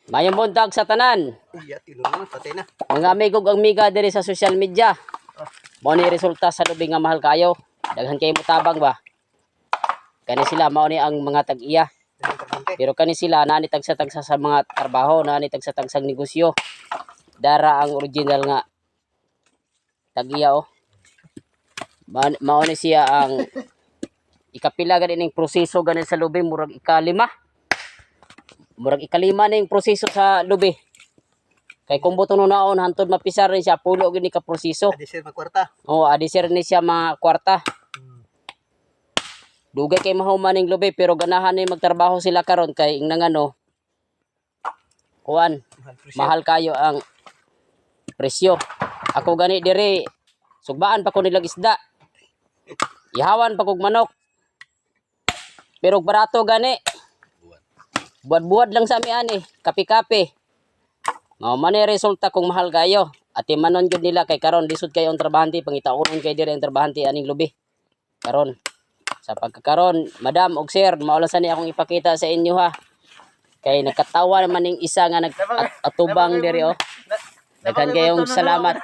Mayong buntag sa tanan. Iya, tinungan, patay na. Mga amigo ug amiga diri sa social media. Mao ni resulta sa lubi nga mahal kayo. Daghan kay mutabang ba. Kani sila mao ni ang mga tag-iya. Pero kani sila nani tagsa-tagsa sa mga trabaho, nani tagsa-tagsang negosyo. Dara ang original nga tag-iya oh. Mao ni siya ang ikapila gani ning proseso gani sa lubi murag ikalima. Murag ikalima ning proseso sa lubi. Kay kung buto no naon hantod mapisar rin siya pulo gini ka proseso. Adisir magkwarta. Oh, adisir ni siya mga kwarta. Dugay kay mahuman ning lubi pero ganahan ni magtrabaho sila karon kay ing nangano. Kuan, mahal kayo ang presyo. Ako gani diri sugbaan pa ko nilang isda. Ihawan pa kog manok. Pero barato gani. Buad-buad lang sa ami ani, kape-kape. Mao man ni resulta kung mahal kayo. Ati manon jud nila kay karon lisod kayo ang trabahante pangitaunon kay diri ang trabahante aning lubi. Karon sa pagkakaron, madam og sir, maulasan ni akong ipakita sa inyo ha. Kay nakatawa naman ning isa nga nag-atubang diri oh. Daghan kayong salamat.